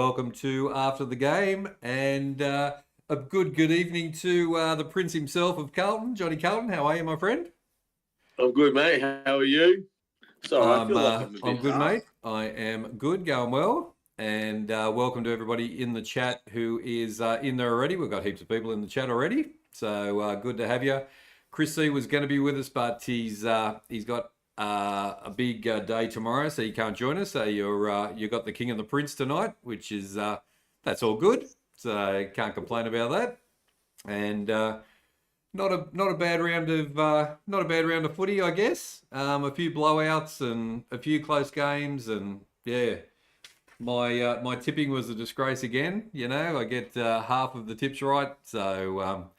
welcome to After the Game, and a good evening to the Prince himself of Carlton, Johnny Carlton. How are you, my friend? I'm good, mate. How are you? Sorry, I feel like I'm a I'm bit good, daft. mate. I am good, going well, and welcome to everybody in the chat who is in there already. We've got heaps of people in the chat already, so good to have you. Chris C was going to be with us, but he's got a big day tomorrow, so he can't join us. So you got the King and the Prince tonight, which is that's all good. So can't complain about that. And not a bad round of footy, I guess. A few blowouts and a few close games, and yeah. My tipping was a disgrace again. You know, I get half of the tips right, so.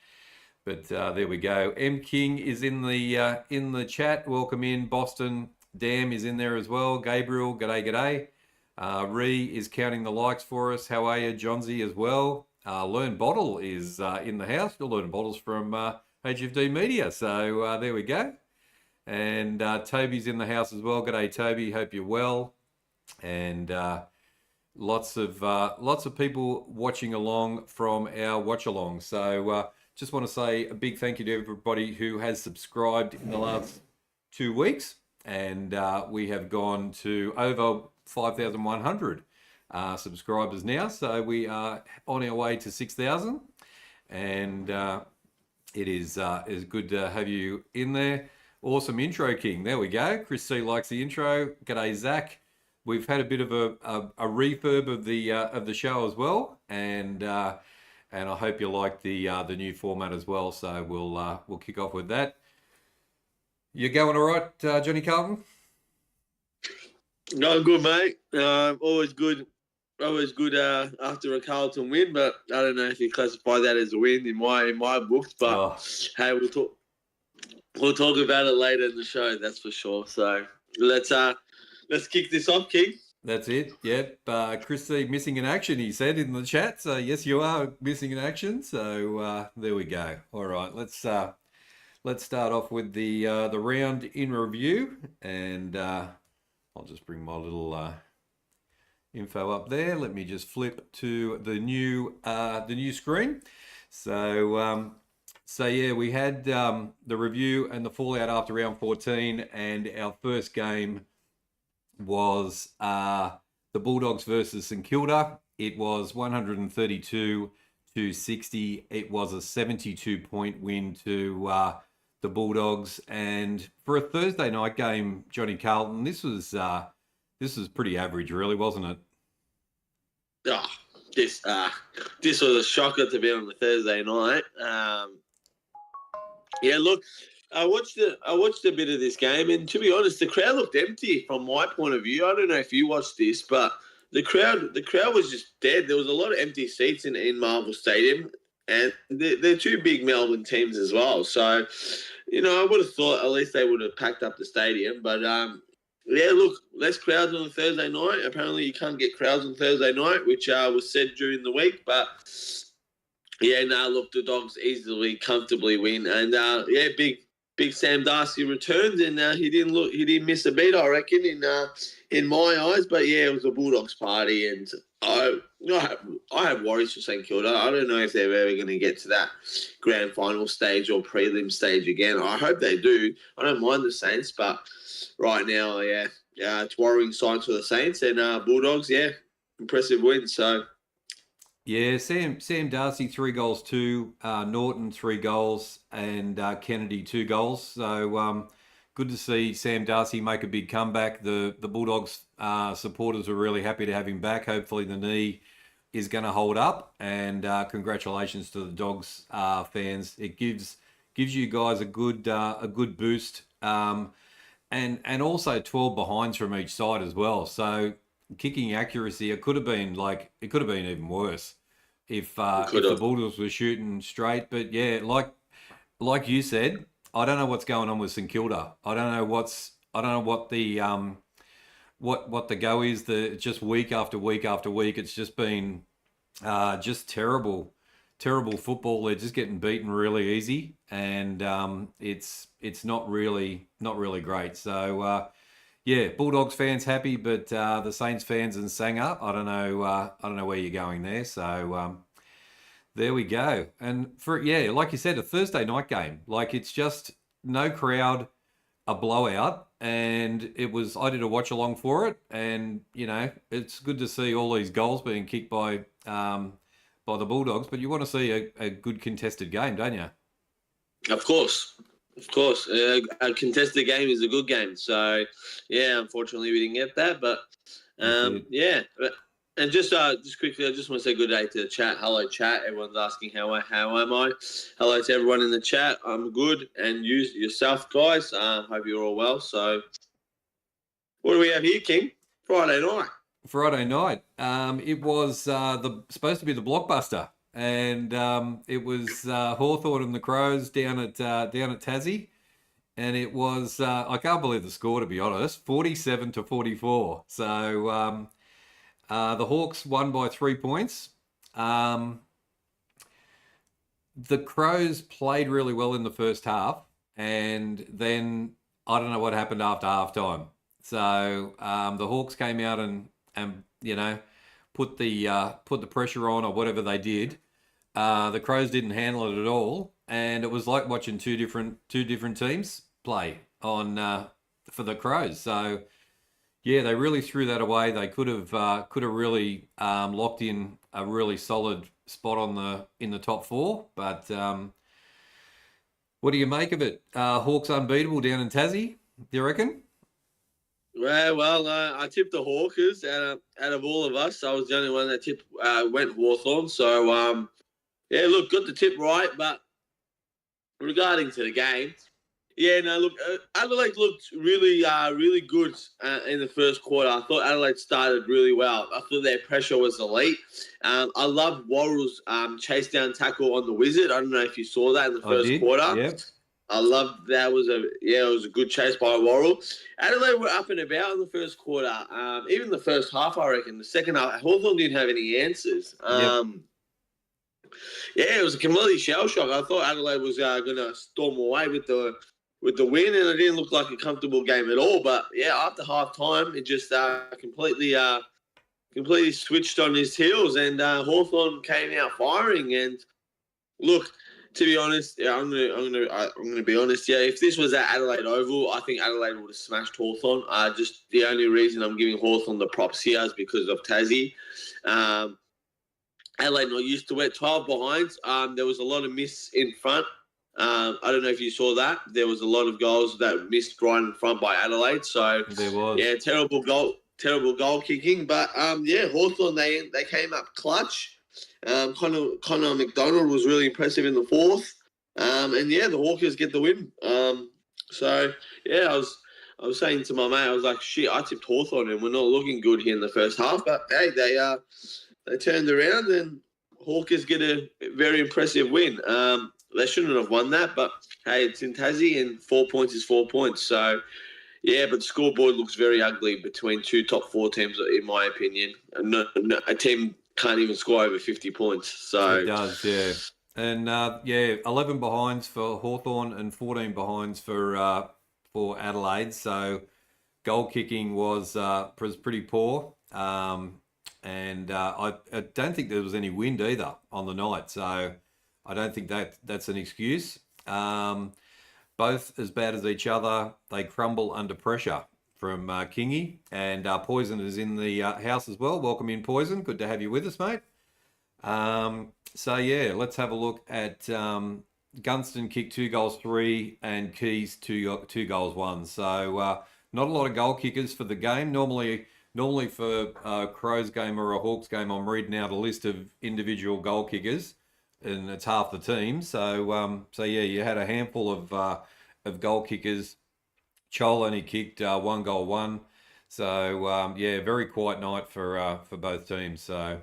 But there we go. M King is in the chat. Welcome in. Boston Dam is in there as well. Gabriel, g'day. Ree is counting the likes for us. How are you, Johnsy, as well? Learn Bottle is in the house. Learn Bottle's from HFD Media. So there we go. And Toby's in the house as well. G'day, Toby. Hope you're well. And lots of people watching along from our watch along. So. Just want to say a big thank you to everybody who has subscribed in the last 2 weeks, and we have gone to over 5,100 subscribers now. So we are on our way to 6,000, and it is good to have you in there. Awesome intro, King. There we go. Chris C likes the intro. G'day, Zach. We've had a bit of a refurb of the show as well, and I hope you like the new format as well. So we'll kick off with that. You going all right, Johnny Carlton? No, good, mate. Always good. Always good after a Carlton win, but I don't know if you classify that as a win in my books. But hey, we'll talk about it later in the show. That's for sure. So let's kick this off, King. That's it. Yep. Chris C missing in action, he said in the chat. So yes, you are missing in action. So there we go. All right, let's start off with the round in review, and I'll just bring my little info up there. Let me just flip to the new screen. So yeah, we had the review and the fallout after round 14, and our first game was the Bulldogs versus St Kilda. It was 132 to 60. It was a 72-point win to the Bulldogs, and for a Thursday night game, Johnny Carlton, this was pretty average, really, wasn't it? This was a shocker to be on the Thursday night. Yeah, look. I watched a bit of this game, and to be honest, the crowd looked empty from my point of view. I don't know if you watched this, but the crowd was just dead. There was a lot of empty seats in Marvel Stadium, and they're two big Melbourne teams as well. So, I would have thought at least they would have packed up the stadium. But yeah, look, less crowds on a Thursday night. Apparently, you can't get crowds on Thursday night, which was said during the week, but. Yeah, look, the Dogs easily, comfortably win, and yeah, Big Sam Darcy returned, and he didn't miss a beat, I reckon, in my eyes. But yeah, it was a Bulldogs party, and I have worries for St Kilda. I don't know if they're ever going to get to that grand final stage or prelim stage again. I hope they do. I don't mind the Saints, but right now, yeah, it's worrying signs for the Saints and Bulldogs. Yeah, impressive win. So. Yeah, Sam Darcy 3 goals too, Norton 3 goals, and Kennedy 2 goals. So good to see Sam Darcy make a big comeback. The Bulldogs supporters were really happy to have him back. Hopefully the knee is going to hold up, and congratulations to the Dogs fans. It gives you guys a good boost, and also 12 behinds from each side as well. So kicking accuracy, it could have been even worse if the Bulldogs were shooting straight. But yeah, like you said, I don't know what's going on with St Kilda. I don't know what the what the go is. Just week after week after week, it's just been just terrible football. They're just getting beaten really easy, and it's not really great. So yeah, Bulldogs fans happy, but the Saints fans and Sanger, I don't know. I don't know where you're going there. So there we go. And like you said, a Thursday night game. Like it's just no crowd, a blowout, and it was. I did a watch along for it, and it's good to see all these goals being kicked by the Bulldogs. But you want to see a good contested game, don't you? Of course. A contested game is a good game. So, yeah, unfortunately we didn't get that. But, yeah. And just quickly, I just want to say good day to the chat. Hello, chat. Everyone's asking how am I? Hello to everyone in the chat. I'm good. And you yourself, guys. Hope you're all well. So, what do we have here, King? Friday night. It was supposed to be the blockbuster, and it was Hawthorn and the Crows down at Tassie, and it was I can't believe the score, to be honest, 47-44. So the Hawks won by 3 points. The Crows played really well in the first half, and then I don't know what happened after halftime. So the Hawks came out and put the pressure on, or whatever they did. The Crows didn't handle it at all, and it was like watching two different teams play on for the Crows. So yeah, they really threw that away. They could have really locked in a really solid spot in the top four. But what do you make of it? Hawks unbeatable down in Tassie, do you reckon? Well, I tipped the Hawkers out of all of us. I was the only one that went Hawthorn. So, yeah, look, got the tip right. But regarding to the game, yeah, no, look, Adelaide looked really, really good in the first quarter. I thought Adelaide started really well. I thought their pressure was elite. I loved Worrell's chase down tackle on the Wizard. I don't know if you saw that in the first quarter. Yep. I loved that. It was a good chase by Worrell. Adelaide were up and about in the first quarter. Even the first half, I reckon. The second half, Hawthorn didn't have any answers. Yep. Yeah, it was a completely shell shock. I thought Adelaide was going to storm away with the win, and it didn't look like a comfortable game at all. But yeah, after half time, it just completely switched on his heels, and Hawthorn came out firing. And look, to be honest, yeah, I'm gonna be honest. Yeah, if this was at Adelaide Oval, I think Adelaide would have smashed Hawthorn. Just the only reason I'm giving Hawthorn the props here is because of Tassie. Adelaide not used to it. 12 behinds. There was a lot of miss in front. I don't know if you saw that. There was a lot of goals that missed right in front by Adelaide. So there was. Yeah, terrible goal kicking. But yeah, Hawthorn they came up clutch. Connor McDonald was really impressive in the fourth. And yeah, the Hawkers get the win. So yeah, I was saying to my mate, I was like, shit, I tipped Hawthorn and we're not looking good here in the first half. But hey, they turned around and Hawkers get a very impressive win. They shouldn't have won that, but hey, it's in Tassie and 4 points is 4 points. So yeah, but the scoreboard looks very ugly between two top four teams, in my opinion. A team can't even score over 50 points. So it does, yeah. And 11 behinds for Hawthorn and 14 behinds for Adelaide. So goal kicking was pretty poor. And I don't think there was any wind either on the night. So I don't think that's an excuse. Both as bad as each other. They crumble under pressure from Kingy. And Poison is in the house as well. Welcome in, Poison. Good to have you with us, mate. So, yeah, let's have a look at Gunston kicked 2 goals 3 and Keys 2 goals 1. So not a lot of goal kickers for the game. Normally for a Crows game or a Hawks game, I'm reading out a list of individual goal kickers, and it's half the team. So yeah, you had a handful of goal kickers. Chol only kicked 1 goal 1. So yeah, very quiet night for both teams. So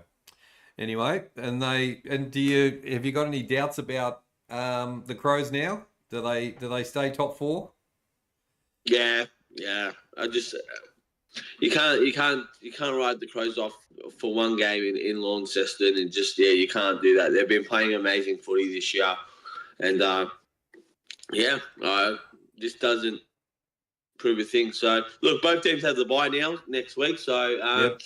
anyway, have you got any doubts about the Crows now? Do they stay top 4? Yeah. I just you can't write the Crows off for one game in Launceston, and just you can't do that. They've been playing amazing footy this year, and this doesn't prove a thing. So, look, both teams have the bye now next week. So,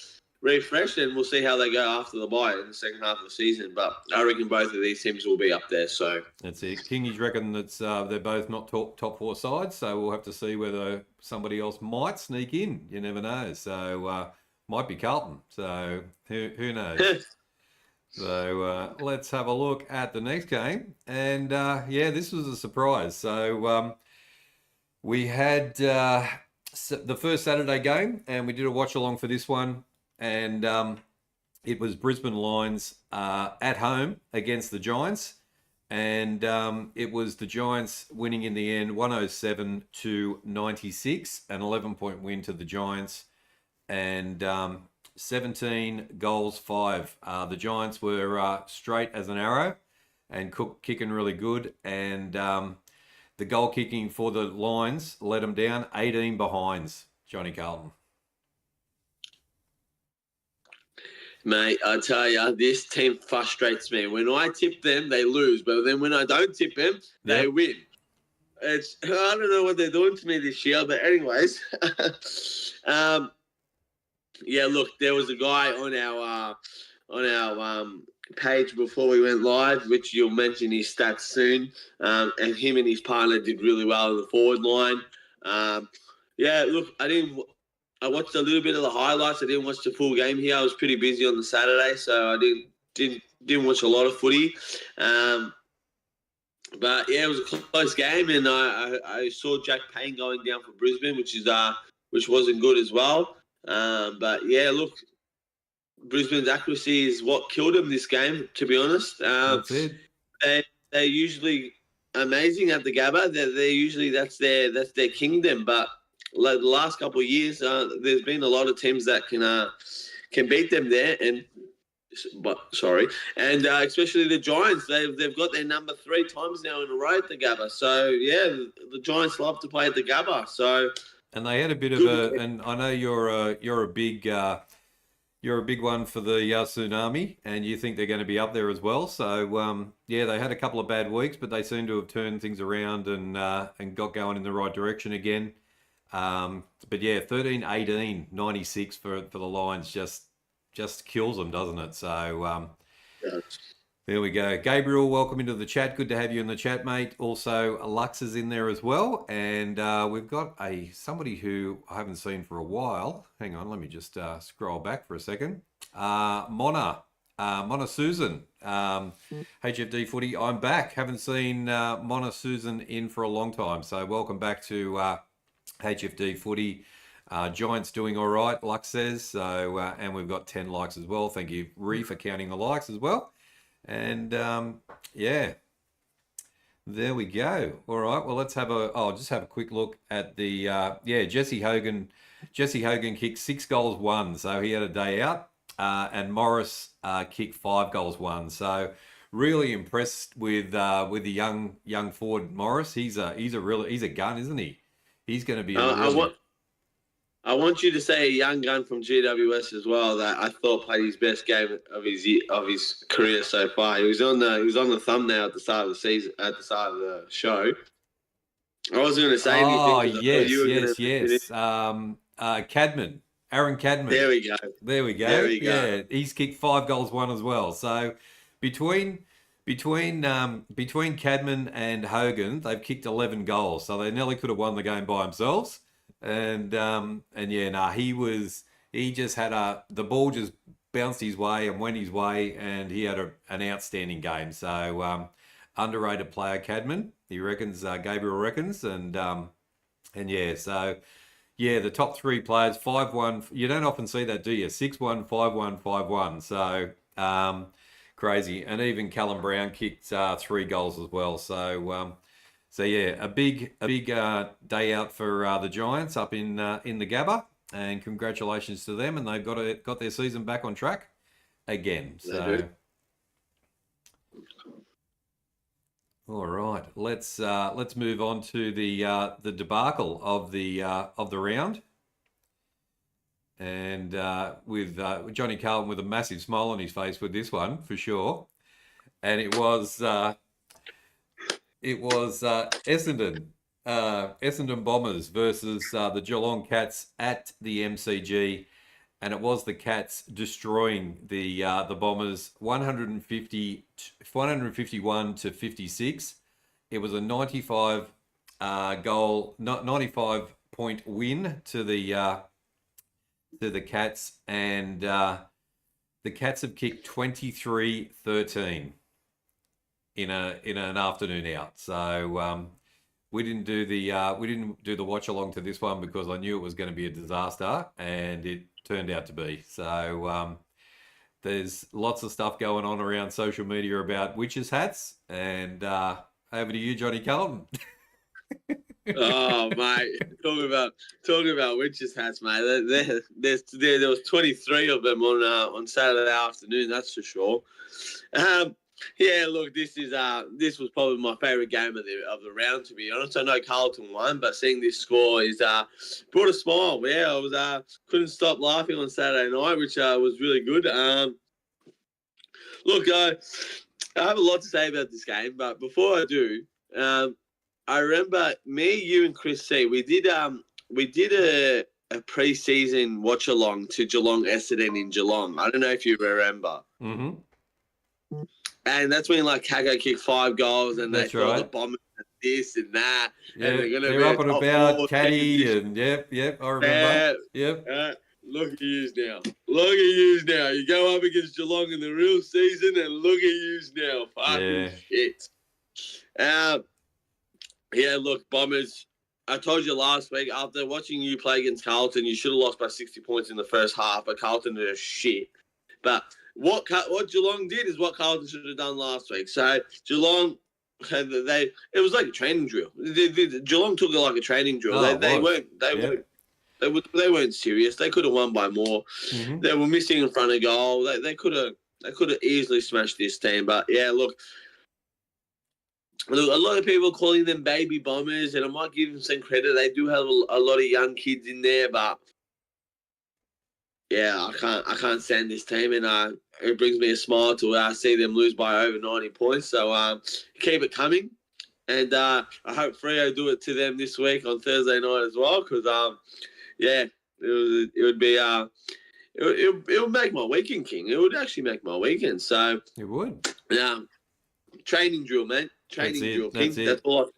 refresh, and we'll see how they go after the bye in the second half of the season. But I reckon both of these teams will be up there. So that's it. Kingies reckon that they're both not top four sides, so we'll have to see whether somebody else might sneak in. You never know. So might be Carlton. So who knows? So let's have a look at the next game. And this was a surprise. So we had the first Saturday game, and we did a watch along for this one. And it was Brisbane Lions at home against the Giants. And it was the Giants winning in the end 107-96, an 11-point win to the Giants. And 17 goals, 5. The Giants were straight as an arrow and kicking really good. And the goal kicking for the Lions let them down 18 behinds, Johnny Carlton. Mate, I tell you, this team frustrates me. When I tip them, they lose. But then when I don't tip them, they win. I don't know what they're doing to me this year. But anyways, look, there was a guy on our page before we went live, which you'll mention his stats soon. And him and his partner did really well in the forward line. Look, I watched a little bit of the highlights. I didn't watch the full game here. I was pretty busy on the Saturday, so I didn't watch a lot of footy. But it was a close game, and I saw Jack Payne going down for Brisbane, which wasn't good as well. Look, Brisbane's accuracy is what killed them this game. To be honest, That's it. They're usually amazing at the Gabba. That's their kingdom, but the last couple of years, there's been a lot of teams that can beat them there, and especially the Giants. They've got their number 3 times now in a row at the Gabba. So the Giants love to play at the Gabba. So and they had a bit of and I know you're a big one for the Tsunami, and you think they're going to be up there as well. So they had a couple of bad weeks, but they seem to have turned things around and got going in the right direction again. 13-18, 96 for the Lions just kills them, doesn't it? So there we go. Gabriel, welcome into the chat. Good to have you in the chat, mate. Also, Lux is in there as well, and we've got somebody who I haven't seen for a while. Hang on, let me just scroll back for a second. Mona Susan, HFD Footy. I'm back. Haven't seen Mona Susan in for a long time, so welcome back to HFD Footy. Giants doing all right, Lux says. So, and we've got 10 likes as well. Thank you, Ree, for counting the likes as well. And there we go. All right. Well, let's have just have a quick look at the Jesse Hogan. Jesse Hogan kicked 6 goals, 1, so he had a day out. And Morris kicked 5 goals, 1. So really impressed with the young forward Morris. He's a gun, isn't he? He's going to be. I want you to say a young gun from GWS as well that I thought played his best game of his career so far. He was on the thumbnail at the start of the season, at the start of the show. I wasn't going to say anything. Oh yes. Cadman, Aaron Cadman. There we go. Yeah, he's kicked 5 goals, 1 as well. So between Cadman and Hogan, they've kicked 11 goals. So they nearly could have won the game by themselves. The ball just bounced his way and went his way, and he had an outstanding game. So underrated player, Cadman, he reckons. Gabriel reckons, the top 3 players, 5-1. You don't often see that, do you? 6-1, 5-1, 5-1. So crazy, and even Callum Brown kicked 3 goals as well. So. A big day out for the Giants up in the Gabba, and congratulations to them. And they've got their season back on track again. So, all right, let's move on to the debacle of the round, and with Johnny Carlton with a massive smile on his face with this one for sure, and it was Essendon Essendon Bombers versus the Geelong Cats at the MCG, and it was the Cats destroying the Bombers 151 to 56. It was a 95 95 point win to the Cats, and the Cats have kicked 23-13 in an afternoon out. So we didn't do the watch along to this one because I knew it was going to be a disaster, and it turned out to be. So there's lots of stuff going on around social media about witches' hats, and over to you, Johnny Carlton. Oh, mate, talking about witches' hats, mate. There was 23 of them on Saturday afternoon. That's for sure. Yeah, look, this was probably my favourite game of the round, to be honest. I know Carlton won, but seeing this score is brought a smile. Yeah, I was couldn't stop laughing on Saturday night, which was really good. Look, I have a lot to say about this game, but before I do, I remember me, you, and Chris C. We did a pre-season watch along to Geelong Essendon in Geelong. I don't know if you remember. Mm-hmm. And that's when like Kago kicked 5 goals, and that's they thought right. the Bombers and this and that. Yeah, and they're up and about Caddy, and yep, I remember. Yep. Look at yous now. Look at yous now. You go up against Geelong in the real season, and look at yous now. Fucking shit. Yeah, look, Bombers. I told you last week, after watching you play against Carlton, you should have lost by 60 points in the first half, but Carlton did a shit. But what Geelong did is what Carlton should have done last week. So Geelong, it was like a training drill. Geelong took it like a training drill. They weren't serious. They could have won by more. Mm-hmm. They were missing in front of goal. They could have easily smashed this team. But yeah, look, a lot of people calling them baby Bombers, and I might give them some credit. They do have a lot of young kids in there, but yeah, I can't stand this team, and it brings me a smile to see them lose by over 90 points. So keep it coming, and I hope Freo do it to them this week on Thursday night as well, because yeah, it would be it would make my weekend, King. It would actually make my weekend. So it would. Yeah, training drill, man. Training drill, King. That's all.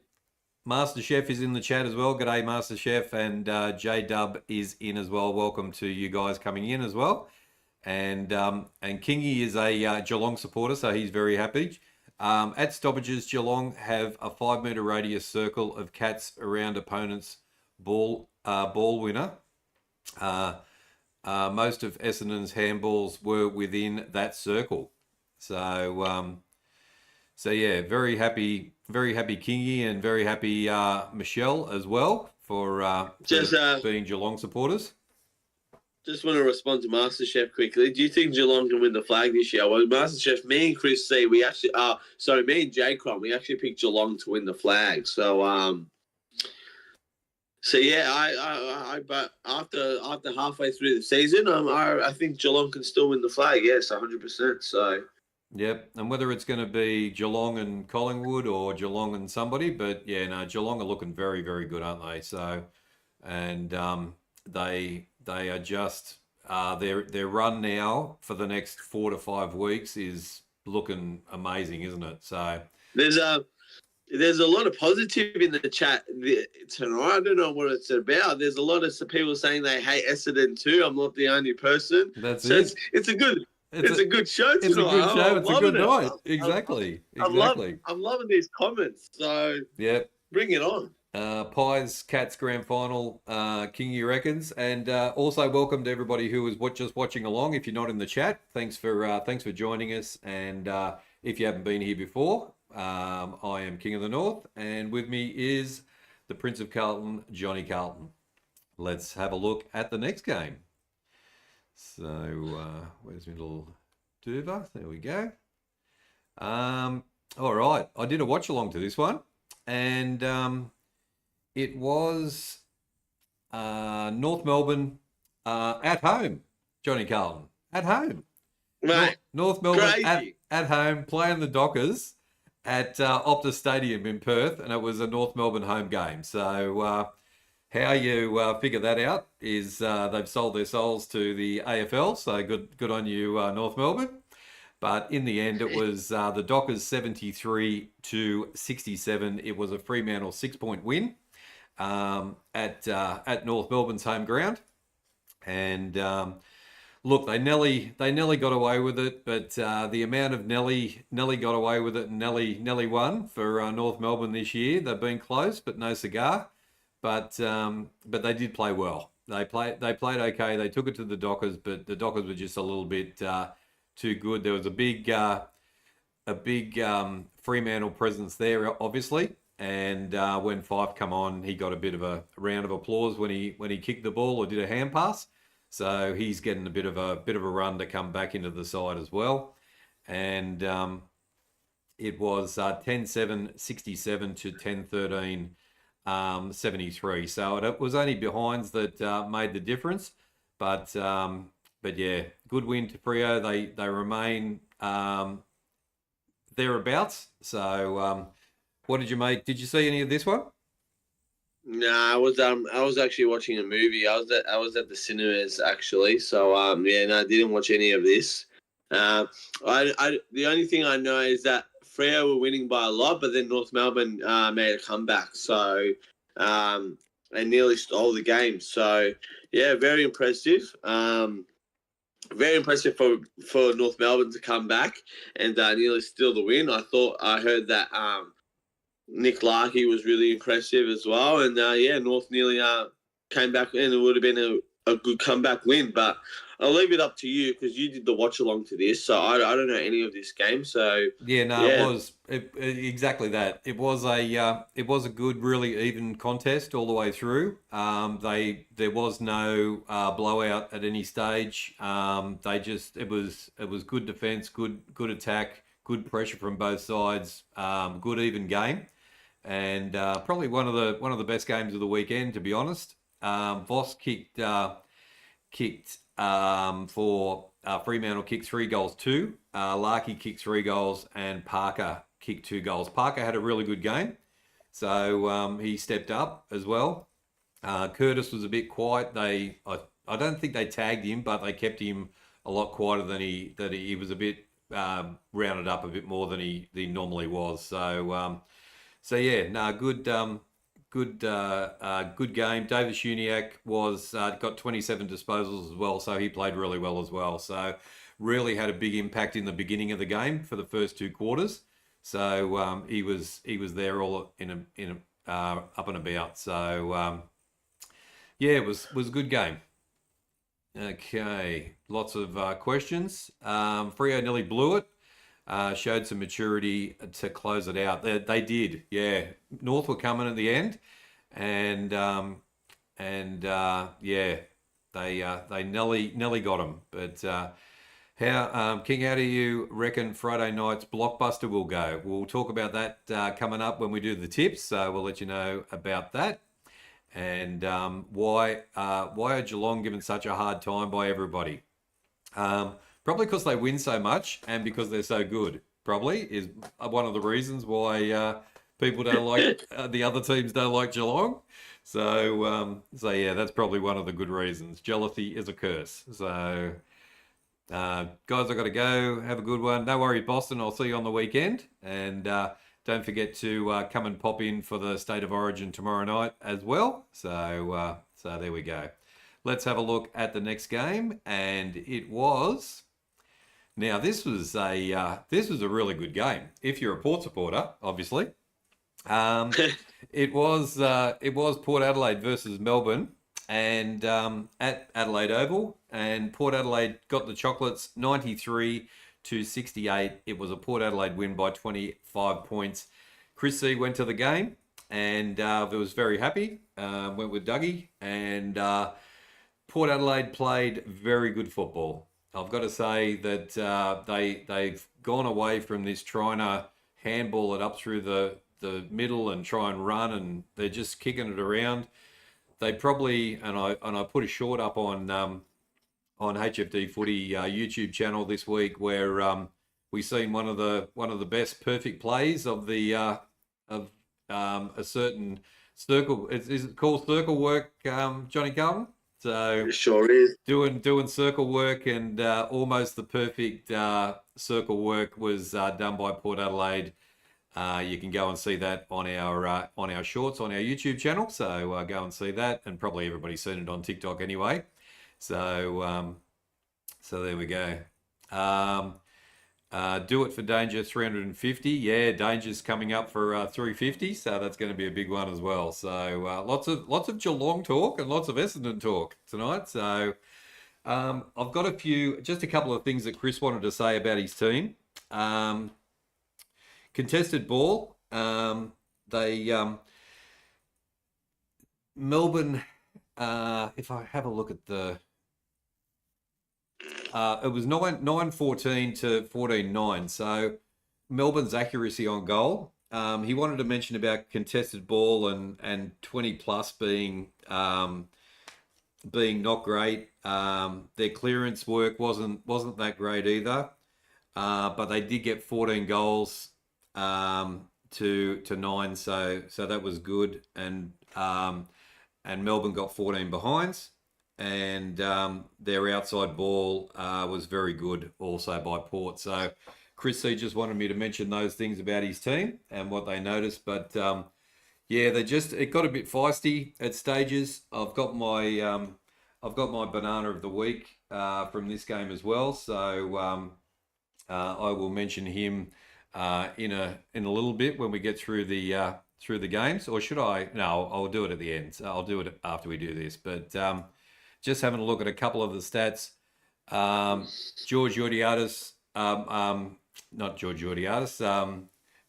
Master Chef is in the chat as well. G'day, Master Chef, and J-Dub is in as well. Welcome to you guys coming in as well. And Kingy is a Geelong supporter, so he's very happy. At stoppages, Geelong have a 5-metre radius circle of Cats around opponents' ball winner. Most of Essendon's handballs were within that circle. So yeah, very happy Kingy, and very happy Michelle as well for being Geelong supporters. Just want to respond to MasterChef quickly. Do you think Geelong can win the flag this year? Well, MasterChef, me and Chris C, me and J Crom, we actually picked Geelong to win the flag. So yeah, but after halfway through the season, I think Geelong can still win the flag. Yes, 100%. So. Yep, and whether it's going to be Geelong and Collingwood or Geelong and somebody, but yeah, no, Geelong are looking very, very good, aren't they? So, and they are just their run now for the next 4 to 5 weeks is looking amazing, isn't it? So there's a lot of positive in the chat tonight. I don't know what it's about. There's a lot of people saying they hate Essendon too. I'm not the only person. That's it. It's a good show tonight. It's a good show. It's a good night. Exactly. I'm loving these comments. So yeah, bring it on. Pies Cats Grand Final, Kingy reckons, and also welcome to everybody who is just watching along. If you're not in the chat, thanks for joining us. And if you haven't been here before, I am King of the North, and with me is the Prince of Carlton, Johnny Carlton. Let's have a look at the next game. So, where's my little duva? There we go. All right. I did a watch along to this one, and it was North Melbourne at home, Johnny Carlton. At home. Right. North Melbourne at home, playing the Dockers, at Optus Stadium in Perth, and it was a North Melbourne home game. So how you figure that out is they've sold their souls to the AFL. So good on you, North Melbourne. But in the end, it was the Dockers 73-67. It was a Fremantle 6-point win at North Melbourne's home ground, and look, they nearly got away with it, but the amount of Nelly got away with it and Nelly won for North Melbourne this year. They've been close, but no cigar. But they did play well. They played okay. They took it to the Dockers, but the Dockers were just a little bit too good. There was a big Fremantle presence there, obviously. And when Fife come on, he got a bit of a round of applause when he kicked the ball or did a hand pass. So he's getting a bit of a run to come back into the side as well. And it was 10-7, 67 to 10-13, 73. So it was only behinds that made the difference. But yeah, good win to Freo. They remain thereabouts. So what did you make? Did you see any of this one? No, I was actually watching a movie. I was at the cinemas actually. So yeah, no, I didn't watch any of this. I the only thing I know is that Freo were winning by a lot, but then North Melbourne made a comeback. So they nearly stole the game. So yeah, very impressive. Very impressive for North Melbourne to come back and nearly steal the win. I heard that Nick Larkey was really impressive as well. And yeah, North nearly came back and it would have been a good comeback win. But I'll leave it up to you because you did the watch along to this. So I don't know any of this game. So yeah, no, yeah. it was exactly that. It was a good, really even contest all the way through. There was no blowout at any stage. It was good defense, good attack, good pressure from both sides, good even game, and probably one of the best games of the weekend, to be honest. Voss kicked for Fremantle, kicked 3 goals, 2. Larkey kicked 3 goals, and Parker kicked 2 goals. Parker had a really good game, so he stepped up as well. Curtis was a bit quiet. I don't think they tagged him, but they kept him a lot quieter than he was a bit rounded up a bit more than he normally was. So yeah, no, good game. David Shuniak got 27 disposals as well, so he played really well as well. So really had a big impact in the beginning of the game for the first 2 quarters. So he was there all in up and about. So yeah, it was a good game. Okay, lots of questions. Freo nearly blew it. Showed some maturity to close it out. They did, yeah. North were coming at the end, and yeah, they nearly got them. But King, how do you reckon Friday night's blockbuster will go? We'll talk about that coming up when we do the tips. So we'll let you know about that. And why are Geelong given such a hard time by everybody? Probably because they win so much and because they're so good. Probably is one of the reasons why people don't like the other teams don't like Geelong. So yeah, that's probably one of the good reasons. Jealousy is a curse. So guys, I've got to go. Have a good one. No worries, Boston. I'll see you on the weekend. And don't forget to come and pop in for the State of Origin tomorrow night as well. So there we go. Let's have a look at the next game, and it was. Now this was a really good game. If you're a Port supporter, obviously, it was Port Adelaide versus Melbourne, and at Adelaide Oval, and Port Adelaide got the chocolates 93-68. It was a Port Adelaide win by 25 points. Chris C went to the game and was very happy. Went with Dougie, and Port Adelaide played very good football. I've got to say that they've gone away from this trying to handball it up through the middle and try and run, and they're just kicking it around. They probably, and I put a short up on HFD Footy YouTube channel this week where we seen one of the best perfect plays of the of a certain circle. Is it called circle work, Johnny Carlton? So It sure is. doing circle work, and almost the perfect circle work was done by Port Adelaide. You can go and see that on our shorts on our YouTube channel. So go and see that, and probably everybody's seen it on TikTok anyway. So so there we go. Do it for Danger 350. Yeah, Danger's coming up for 350, so that's going to be a big one as well. So lots of Geelong talk and lots of Essendon talk tonight. So I've got just a couple of things that Chris wanted to say about his team. Contested ball. Melbourne. If I have a look at it was 9-14 to 14-9. So Melbourne's accuracy on goal. He wanted to mention about contested ball and 20 plus being not great. Their clearance work wasn't that great either. But they did get 14 goals to 9, so that was good. And Melbourne got 14 behinds. And their outside ball was very good also by Port. So Chris C just wanted me to mention those things about his team and what they noticed. But yeah, it got a bit feisty at stages. I've got my banana of the week from this game as well. So I will mention him in a little bit when we get through the games. Or should I? No, I'll do it at the end. I'll do it after we do this. But just having a look at a couple of the stats. George Yordiadis, not George Yordiadis,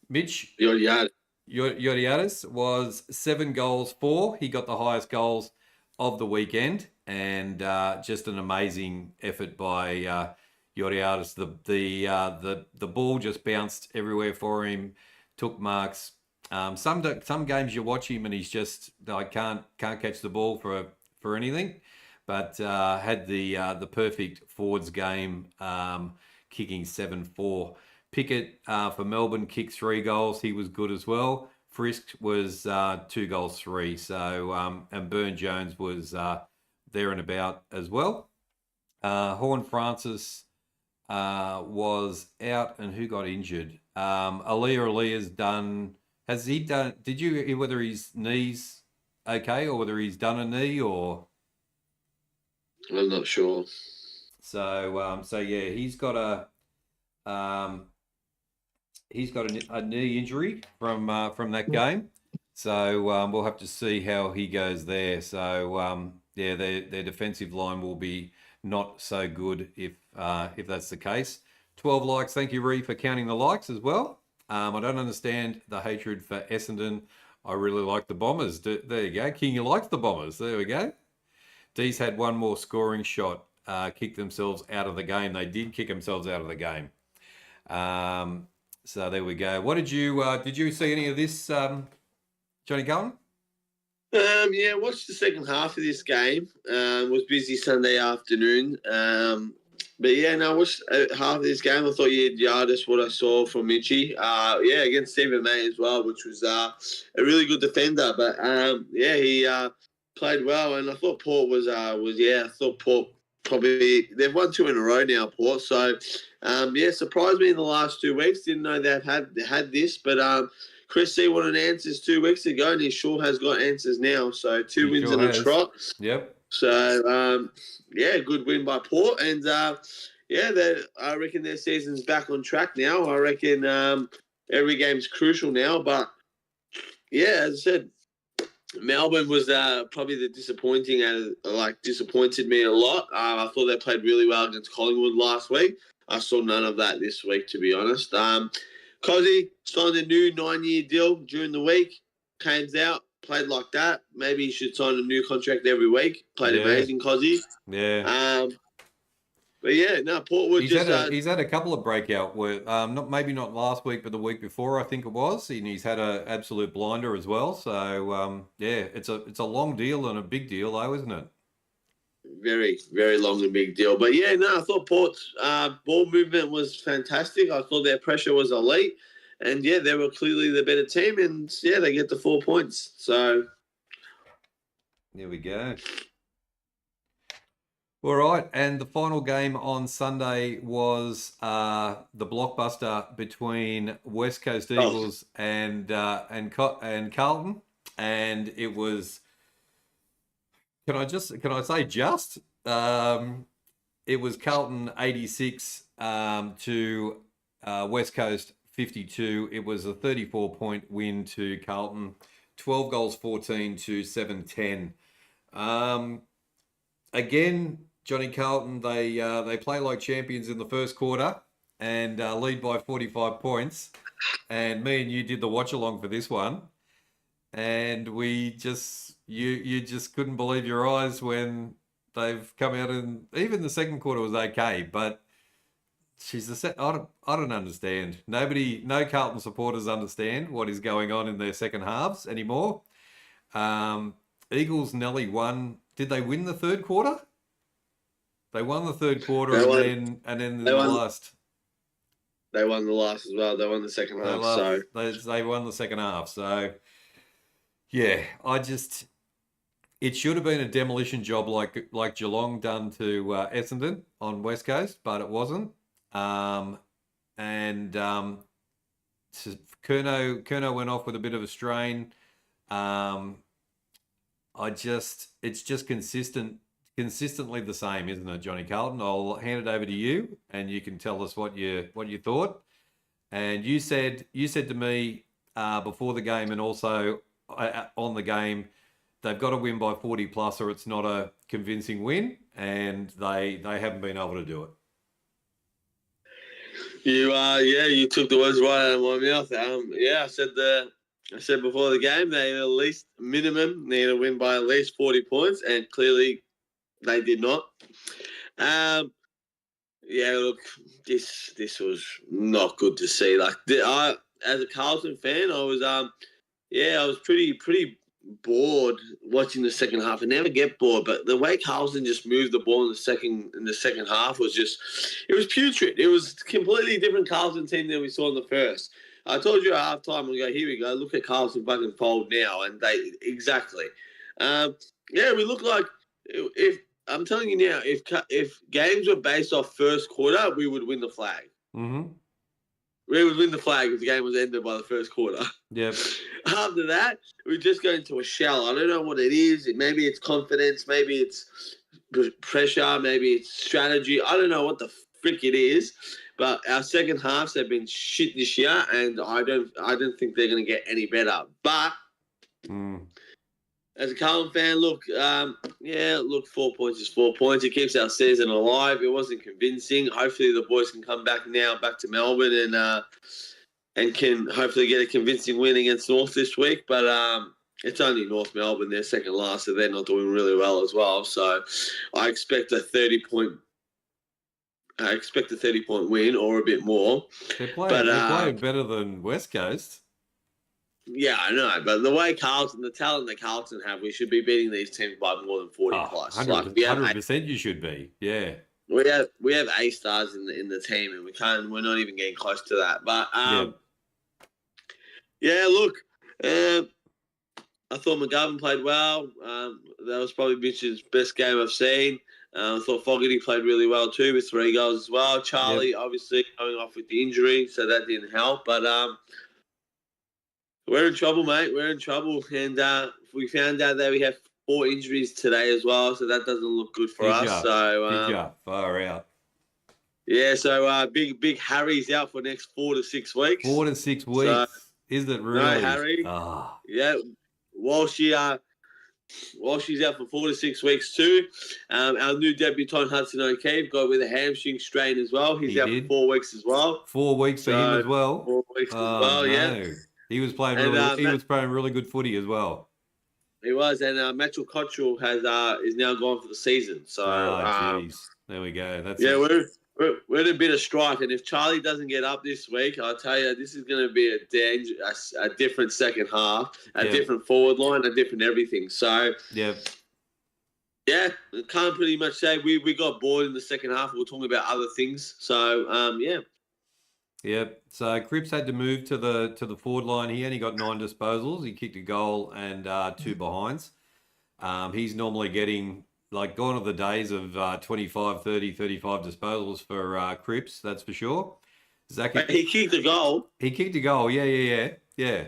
Mitch Yordiadis was 7 goals for. He got the highest goals of the weekend, and just an amazing effort by Yordiadis. The ball just bounced everywhere for him, took marks. Some games you watch him and he's just can't catch the ball for anything. But had the perfect forwards game, kicking 7-4. Pickett for Melbourne kicked 3 goals. He was good as well. Frisk was 2 goals 3. So and Burn Jones was there and about as well. Horn Francis was out, and who got injured? Alia's done. Has he done? Did you hear whether his knee's okay or whether he's done a knee or? I'm not sure. So yeah, he's got a knee injury from that game. So we'll have to see how he goes there. So yeah, their defensive line will be not so good if that's the case. 12 likes. Thank you, Ree, for counting the likes as well. I don't understand the hatred for Essendon. I really like the Bombers. There you go. King, you likes the Bombers. There we go. D's had one more scoring shot, kicked themselves out of the game. They did kick themselves out of the game. So there we go. What did you see any of this, Johnny Cullen? Yeah, watched the second half of this game. Was busy Sunday afternoon. But yeah, no, I watched half of this game. I thought Yardis, what I saw from Mitchie. Yeah, against Stephen May as well, which was a really good defender. But yeah, he played well, and I thought Port was I thought Port probably they've won 2 in a row now, Port. So yeah, surprised me in the last 2 weeks. Didn't know they've had this, but Chris C wanted answers 2 weeks ago, and he sure has got answers now. So 2 wins and a trot. Yep. So yeah, good win by Port, and yeah, I reckon their season's back on track now. I reckon every game's crucial now, but yeah, as I said, Melbourne was probably the disappointed me a lot. I thought they played really well against Collingwood last week. I saw none of that this week, to be honest. Cozzy signed a new 9-year deal during the week. Came out, played like that. Maybe he should sign a new contract every week. Played amazing, Cozzy. Yeah. But yeah, no, Port would he's had a couple of breakout work. Not last week, but the week before, I think it was. And he's had an absolute blinder as well. So yeah, it's a long deal and a big deal, though, isn't it? very, very long and big deal. But yeah, no, I thought Port's ball movement was fantastic. I thought their pressure was elite. And yeah, they were clearly the better team. And yeah, they get the 4 points. So there we go. All right, and the final game on Sunday was the blockbuster between West Coast Eagles and Carlton, and it was. Can I say just? It was Carlton 86 to West Coast 52. It was a 34-point win to Carlton, 12 goals 14 to 7-10. Again, Johnny Carlton, they play like champions in the first quarter and lead by 45 points. And me and you did the watch along for this one, and we just you just couldn't believe your eyes when they've come out, and even the second quarter was okay, but I don't understand. No Carlton supporters understand what is going on in their second halves anymore. Eagles nearly won. Did they win the third quarter? They won the third quarter, and then the last. They won the last as well. They won the second half. They won the second half. So yeah, it should have been a demolition job like Geelong done to Essendon on West Coast, but it wasn't. Curnow went off with a bit of a strain. It's just consistently the same, isn't it, Johnny Carlton? I'll hand it over to you, and you can tell us what you thought. And you said to me before the game, and also on the game, they've got to win by 40 plus, or it's not a convincing win, and they haven't been able to do it. You took the words right out of my mouth. I said before the game they at least minimum need to win by at least 40 points, and clearly they did not. Look, this was not good to see. Like, as a Carlton fan, I was pretty bored watching the second half. I never get bored, but the way Carlton just moved the ball in the second half was it was putrid. It was a completely different Carlton team than we saw in the first. I told you at halftime, we go, here we go, look at Carlton fucking fold now, and they exactly. We look like if I'm telling you now, if games were based off first quarter, we would win the flag. Mm-hmm. We would win the flag if the game was ended by the first quarter. Yep. After that, we just go into a shell. I don't know what it is. Maybe it's confidence. Maybe it's pressure. Maybe it's strategy. I don't know what the frick it is. But our second halves have been shit this year, and I don't think they're going to get any better. But as a Carlton fan, look, 4 points is 4 points. It keeps our season alive. It wasn't convincing. Hopefully the boys can come back to Melbourne and can hopefully get a convincing win against North this week. But it's only North Melbourne. They're second last, so they're not doing really well as well. So I expect a 30-point win or a bit more. They're playing better than West Coast. Yeah, I know, but the talent that Carlton have, we should be beating these teams by more than 40 plus. 100% you should be. Yeah. We have A stars in the team, and we're not even getting close to that. But look, I thought McGovern played well. That was probably Mitch's best game I've seen. I thought Fogarty played really well too, with 3 goals as well. Charlie obviously going off with the injury, so that didn't help. But we're in trouble, mate. We're in trouble. And we found out that we have 4 injuries today as well, so that doesn't look good for us. So far out. Yeah, so big Harry's out for the next 4 to 6 weeks. 4 to 6 weeks. So, is it really? No, Harry. Oh. Yeah. Walshy's out for 4 to 6 weeks too. Our new debutant Hudson O'Keefe got with a hamstring strain as well. He's out for 4 weeks as well. 4 weeks for him as well. 4 weeks as well. No. Yeah. He was playing really good footy as well. He was, and Mitchell Cottrell is now gone for the season. So, jeez, there we go. We're in a bit of strife, and if Charlie doesn't get up this week, I'll tell you, this is going to be a different second half, a different forward line, a different everything. So, Yeah, can't pretty much say we got bored in the second half. We were talking about other things. So yeah. Yep. So Cripps had to move to the forward line. He only got 9 disposals. He kicked a goal and 2 behinds. He's normally getting, like, gone are the days of 25, 30, 35 disposals for Cripps, that's for sure. He kicked the goal. He kicked a goal. Yeah.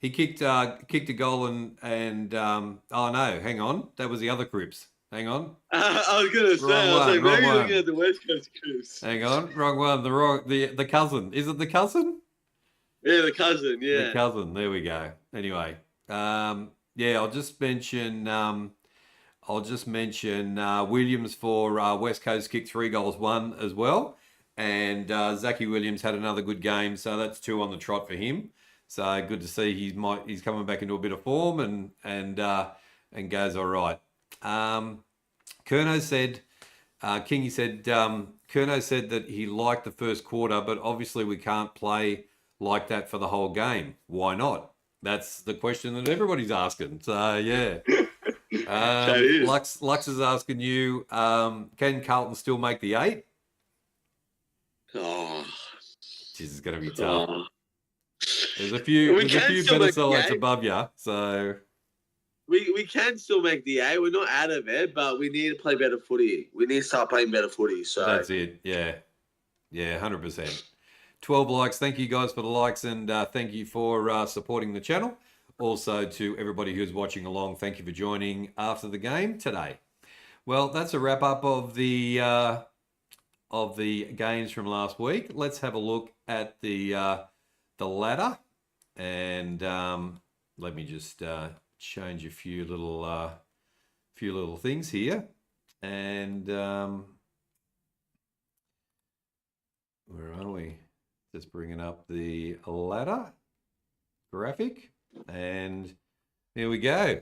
He kicked a goal and oh no, hang on, that was the other Cripps. Hang on. I was gonna say, Wrong one, maybe wrong you're one. looking at the West Coast Cruise. Hang on, wrong one. The cousin. Is it the cousin? Yeah, the cousin. Yeah. The cousin. There we go. Anyway, yeah, I'll just mention Williams for West Coast kicked 3 goals, 1 as well, and Zachy Williams had another good game, so that's 2 on the trot for him. So good to see he's coming back into a bit of form and goes all right. Kerno said, Kingy said, Kerno said that he liked the first quarter, but obviously we can't play like that for the whole game. Why not? That's the question that everybody's asking. So yeah. Lux is asking you, can Carlton still make the 8? Oh, this is going to be tough. Oh. There's a few better sides above you, so we can still make the 8. We're not out of it, but we need to play better footy. We need to start playing better footy. So that's it. Yeah, 100%. 12 likes. Thank you guys for the likes, and thank you for supporting the channel. Also to everybody who's watching along, thank you for joining after the game today. Well, that's a wrap up of the games from last week. Let's have a look at the ladder, and let me just change a few little things here, and where are we? Just bringing up the ladder graphic, and there we go.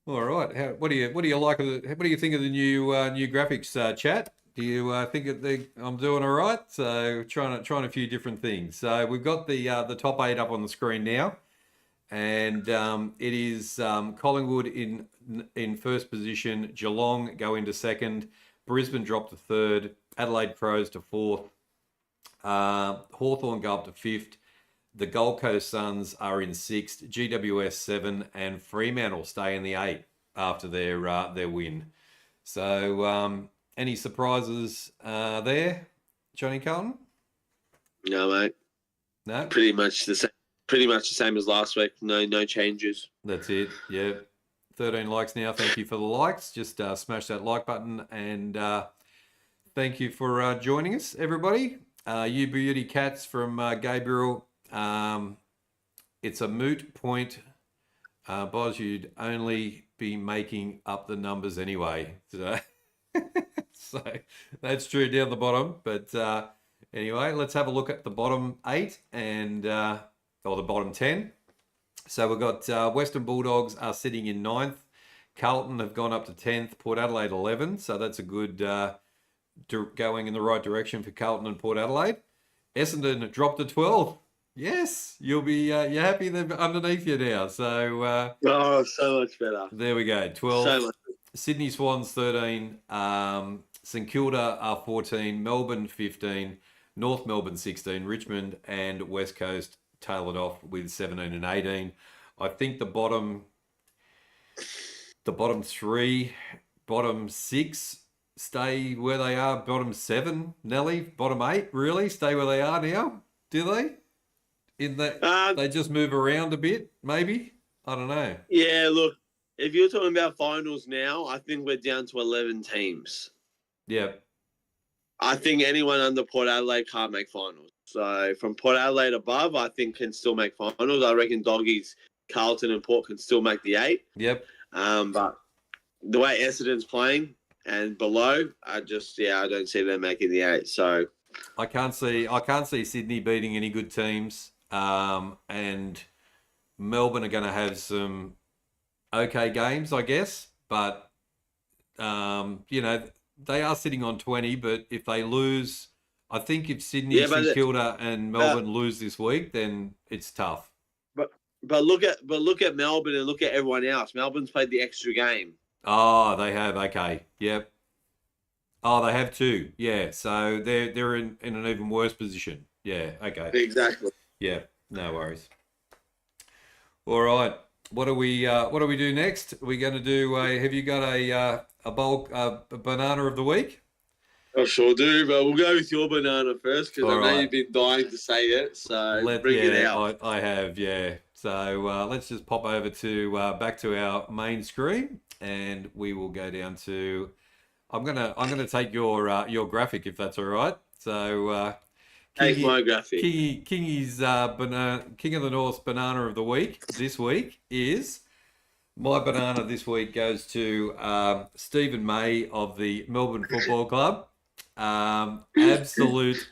All right, what do you like? What do you think of the new graphics, chat? Do you think I'm doing all right? So trying a few different things. So we've got the top 8 up on the screen now, and it is Collingwood in first position, Geelong go into second, Brisbane drop to third, Adelaide Crows to fourth, Hawthorn go up to fifth, the Gold Coast Suns are in sixth, GWS 7, and Fremantle stay in the 8 after their win. So any surprises there, Johnny Carlton? No, mate. No, pretty much the same. Pretty much the same as last week. No changes. That's it. Yeah, 13 likes now. Thank you for the likes. Just smash that like button, and thank you for joining us, everybody. You beauty cats from Gabriel. It's a moot point. Boz, you'd only be making up the numbers anyway. So, so that's true down the bottom. But anyway, let's have a look at the bottom 8 and or the bottom 10. So we've got Western Bulldogs are sitting in 9th. Carlton have gone up to 10th. Port Adelaide 11. So that's a good going in the right direction for Carlton and Port Adelaide. Essendon dropped to 12th. Yes, you'll be you're happy they're underneath you now. So so much better. There we go. 12. So much. Sydney Swans 13. St Kilda are 14. Melbourne 15. North Melbourne 16. Richmond and West Coast tailored off with 17 and 18. I think the bottom 3, bottom 6 stay where they are. Bottom 7, Nelly. Bottom 8 really stay where they are now. Do they? They just move around a bit, maybe? I don't know. Yeah, look, if you're talking about finals now, I think we're down to 11 teams. Yeah. I think anyone under Port Adelaide can't make finals. So from Port Adelaide above, I think can still make finals. I reckon Doggies, Carlton and Port can still make the 8. Yep. But the way Essendon's playing and below, I don't see them making the 8. So I can't see Sydney beating any good teams. And Melbourne are going to have some okay games, I guess. But, they are sitting on 20. But if they lose, I think if Sydney, St Kilda and Melbourne lose this week, then it's tough. But look at Melbourne and look at everyone else. Melbourne's played the extra game. Oh, they have. Okay. Yep. Oh, they have two. Yeah. So they're in an even worse position. Yeah. Okay. Exactly. Yeah. No worries. All right. What do we do next? Are we going to do a? Have you got a bulk a banana of the week? I sure do, but we'll go with your banana first because All I know right. you've been dying to say it. So bring it Yeah, out. I have, yeah. So let's just pop over to back to our main screen, and we will go down to. I'm gonna take your graphic if that's all right. So Take Kingy my graphic. Kingy's banana King of the North's banana of the week this week is my banana this week goes to Stephen May of the Melbourne Football Club. Absolute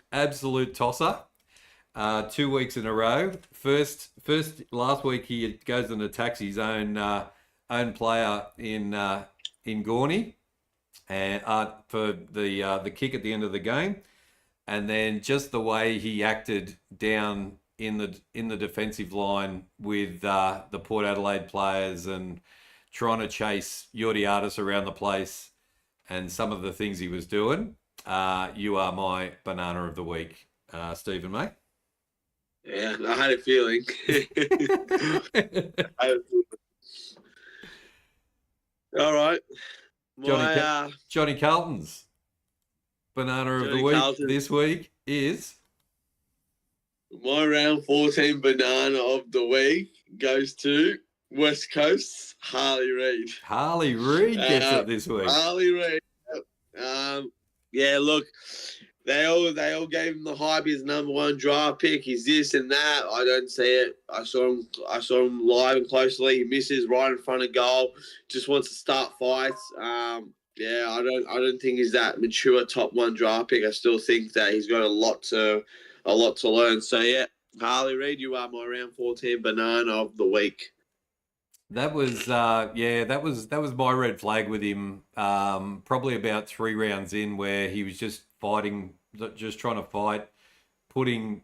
tosser. 2 weeks in a row. First last week he goes and attacks his own player in Gorney and for the kick at the end of the game, and then just the way he acted down in the defensive line with the Port Adelaide players and trying to chase Yordiatis around the place and some of the things he was doing. You are my banana of the week, Stephen May. Yeah, I had a feeling. All right. Johnny My Johnny Carlton's banana of the Johnny week Carlton, this week is my round 14 banana of the week goes to West Coast Harley Reid. Harley Reid gets it this week. Harley Reid. Yeah, look, they all gave him the hype. He's number one draft pick. He's this and that. I don't see it. I saw him live and closely. He misses right in front of goal. Just wants to start fights. Yeah, I don't think he's that mature top one draft pick. I still think that he's got a lot to learn. So yeah, Harley Reid, you are my round 14 banana of the week. That was that was my red flag with him. Probably about 3 rounds in, where he was just fighting, just trying to fight, pushing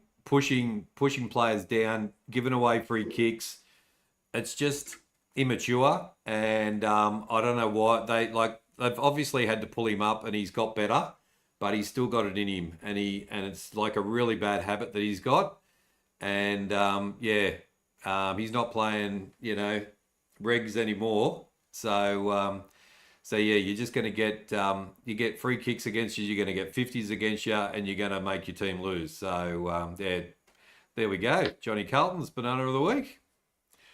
players down, giving away free kicks. It's just immature, and I don't know why they've obviously had to pull him up, and he's got better, but he's still got it in him, and it's like a really bad habit that he's got, and he's not playing, regs anymore. So yeah, you're just going to get you get free kicks against you, you're going to get 50s against you, and you're going to make your team lose. So there we go. Johnny Carlton's banana of the week.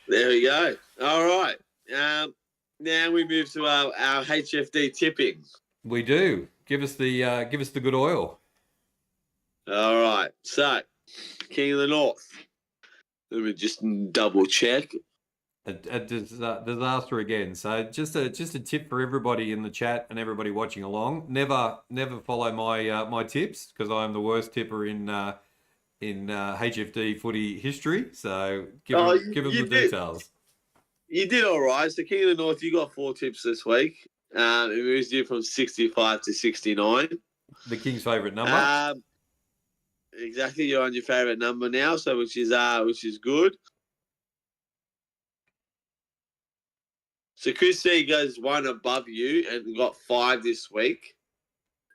There we go. All right. Now we move to our HFD tipping. We do. Give us the good oil. All right. So, King of the North. Let me just double check. A disaster again. So just a tip for everybody in the chat and everybody watching along. Never follow my tips, because I am the worst tipper in HFD footy history. So give them the details. You did all right. So King of the North, you got 4 tips this week. It moves you from 65 to 69. The King's favourite number. Exactly. You're on your favourite number now, so which is good. So Chris C goes one above you and got 5 this week.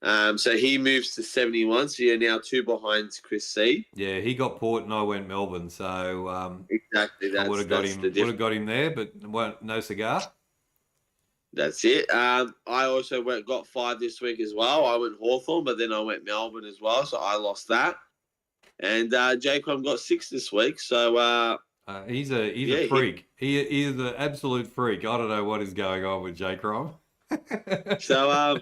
So he moves to 71. So you're now 2 behind Chris C. Yeah, he got Port and I went Melbourne. So exactly, I would have got him there, but no cigar. That's it. I also got 5 this week as well. I went Hawthorn, but then I went Melbourne as well, so I lost that. And Jacob got 6 this week. So he's a freak. He is an absolute freak. I don't know what is going on with Jacob. So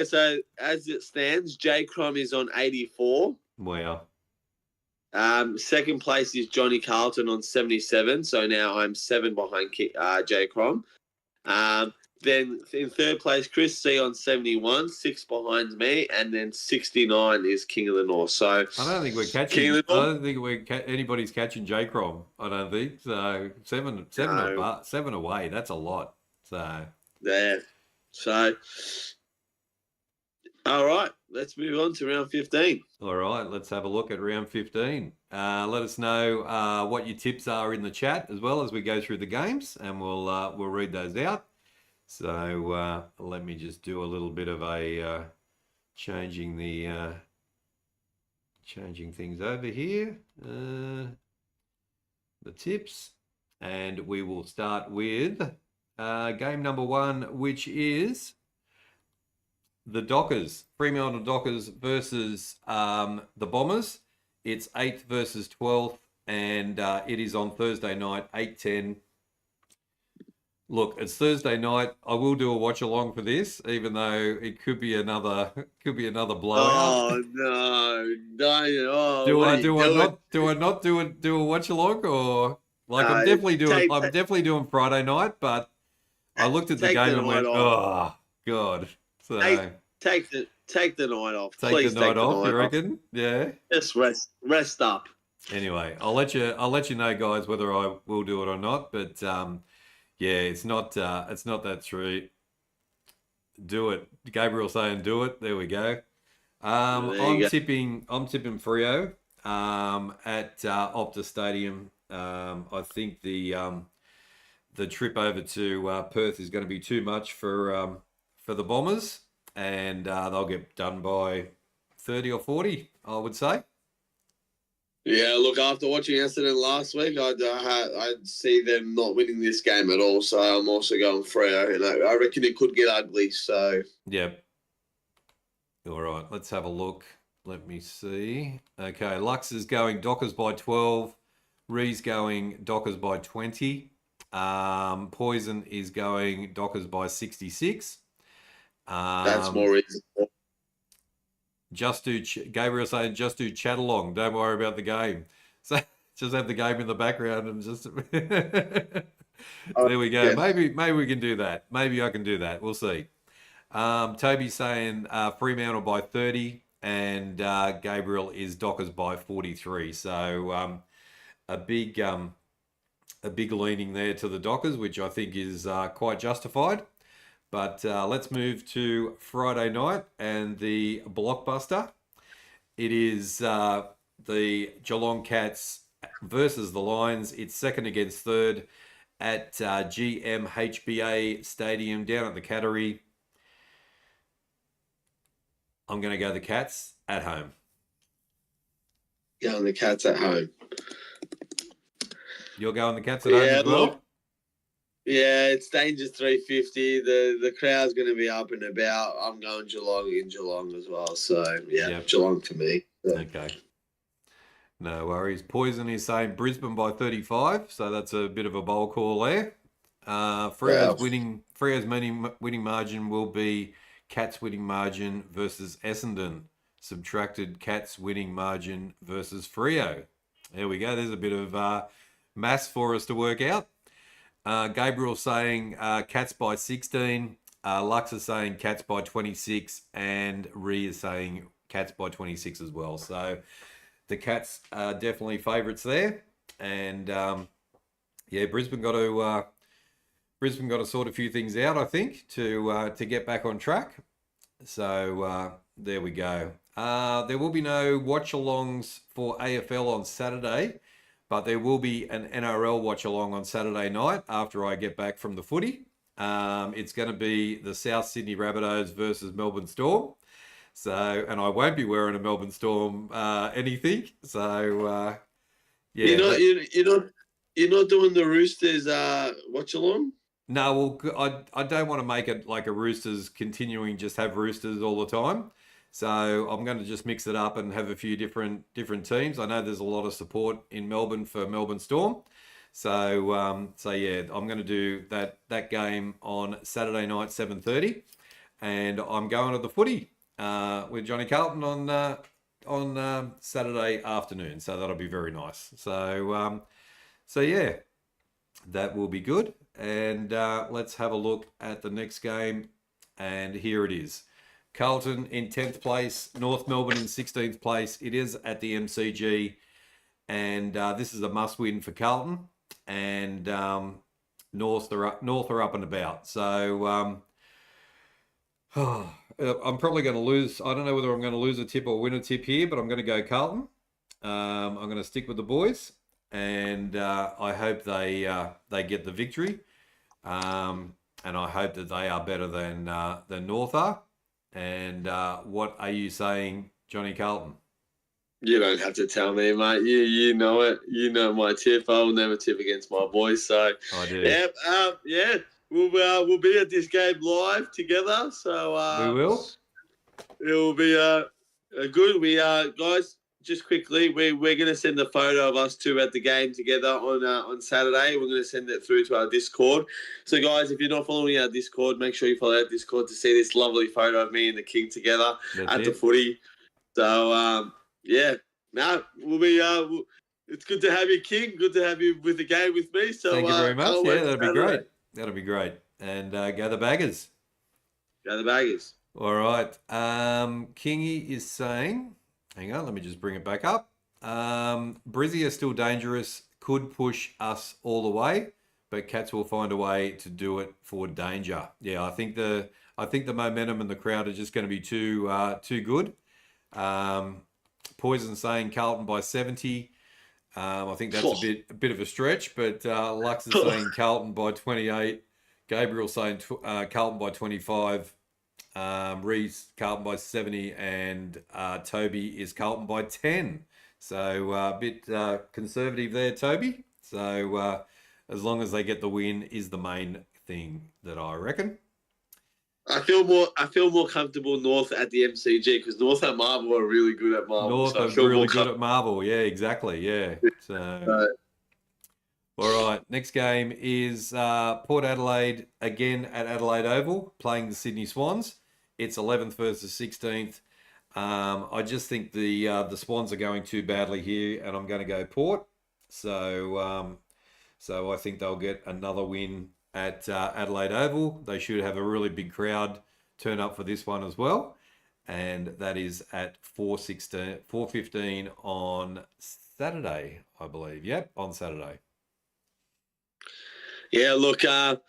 so as it stands, J. Crom is on 84. Wow. Second place is Johnny Carlton on 77. So now I'm 7 behind J. Crom. Then in third place, Chris C on 71, 6 behind me, and then 69 is King of the North. So I don't think we're catching. King of the North. I don't think anybody's catching J. Crom. I don't think so. Seven away. That's a lot. So there. So. All right, let's move on to round 15. All right, let's have a look at round 15. Let us know what your tips are in the chat as well as we go through the games, and we'll read those out. So let me just do a little bit of a changing things over here. The tips, and we will start with game number 1, which is the Dockers, Fremantle Dockers versus the Bombers. It's 8th versus 12th, and it is on Thursday night, 8:10. Look, it's Thursday night. I will do a watch along for this, even though it could be another blowout. Oh no, no! Oh, Do what are I you do I doing? not do a watch along, or like I'm No, definitely doing Friday night, but I looked at the take game the and night went, off. oh God. So Take the night off. take the Please night take the off, you night off. reckon? Yeah. Just rest up. Anyway, I'll let you know, guys, whether I will do it or not. But yeah, it's not that true. Do it. Gabriel saying do it. There we go. There you go. I'm tipping Freo at Optus Stadium. I think the trip over to Perth is going to be too much for the Bombers, and they'll get done by 30 or 40, I would say. Yeah, look, after watching Essendon last week, I'd see them not winning this game at all. So I'm also going Freo, and I reckon it could get ugly. So Yep. All right, let's have a look. Let me see. Okay, Lux is going Dockers by 12. Ree's going Dockers by 20. Poison is going Dockers by 66. that's more reasonable. Gabriel saying just do chat along. Don't worry about the game. So just have the game in the background and just there we go. Yeah. Maybe we can do that. Maybe I can do that. We'll see. Toby's saying Fremantle by 30, and Gabriel is Dockers by 43. So a big leaning there to the Dockers, which I think is quite justified. But let's move to Friday night and the blockbuster. It is the Geelong Cats versus the Lions. It's second against third at GMHBA Stadium down at the Cattery. I'm going to go the Cats at home. Going the Cats at home. You're going the Cats at home as well? Look, yeah, it's dangerous 350. The crowd's going to be up and about. I'm going Geelong in Geelong as well. So, yeah, Geelong for me. Yeah. Okay. No worries. Poison is saying Brisbane by 35, so that's a bit of a bold call there. Freo's winning margin will be Cats winning margin versus Essendon. Subtracted Cats winning margin versus Freo. There we go. There's a bit of maths for us to work out. Gabriel saying Cats by 16. Lux is saying Cats by 26. And Ree is saying Cats by 26 as well. So the Cats are definitely favourites there. And yeah, Brisbane got to sort a few things out, I think, to get back on track. So there we go. There will be no watch-alongs for AFL on Saturday, but there will be an NRL watch-along on Saturday night after I get back from the footy. It's going to be the South Sydney Rabbitohs versus Melbourne Storm. So, and I won't be wearing a Melbourne Storm anything. So, yeah. You're not doing the Roosters watch-along? No, well, I don't want to make it like a Roosters continuing just have Roosters all the time. So I'm going to just mix it up and have a few different teams. I know there's a lot of support in Melbourne for Melbourne Storm. So yeah, I'm going to do that game on Saturday night, 7:30, and I'm going to the footy with Johnny Carlton on Saturday afternoon. So that'll be very nice. So yeah, that will be good. And let's have a look at the next game. And here it is. Carlton in 10th place, North Melbourne in 16th place. It is at the MCG, and this is a must-win for Carlton. And North are up and about. So I'm probably going to lose. I don't know whether I'm going to lose a tip or win a tip here, but I'm going to go Carlton. I'm going to stick with the boys, and I hope they get the victory. and I hope that they are better than North are. And what are you saying, Johnny Carlton? You don't have to tell me, mate. You know it. You know my tip. I will never tip against my boys. So I do. yeah. We'll be at this game live together. So We will. it will be good. We guys. Just quickly, we're going to send a photo of us two at the game together on Saturday. We're going to send it through to our Discord. So, guys, if you're not following our Discord, make sure you follow our Discord to see this lovely photo of me and the King together at the footy. So, yeah, no, we'll be. It's good to have you, King. Good to have you with the game with me. So, thank you very much. Yeah, that'd be great. That'll be great. And go the Baggers. Go the Baggers. All right. Kingy is saying. Hang on, let me just bring it back up. Brizzy are still dangerous, could push us all the way, but Cats will find a way to do it for danger. Yeah, I think the momentum and the crowd are just going to be too good. Poison saying Carlton by 70. I think that's a bit of a stretch, but Lux is saying Carlton by 28. Gabriel saying Carlton by 25. Reese Carlton by 70, and Toby is Carlton by 10. So a bit conservative there, Toby. So as long as they get the win is the main thing that I reckon. I feel more comfortable North at the MCG because North at Marvel are really good at Marvel. North are really good at Marvel. Yeah, exactly. Yeah. So. All right, next game is Port Adelaide again at Adelaide Oval, playing the Sydney Swans. It's 11th versus 16th. I just think the Swans are going too badly here, and I'm going to go Port. So I think they'll get another win at Adelaide Oval. They should have a really big crowd turn up for this one as well, and that is at 4:15 on Saturday, I believe. Yep, on Saturday. Yeah, look, I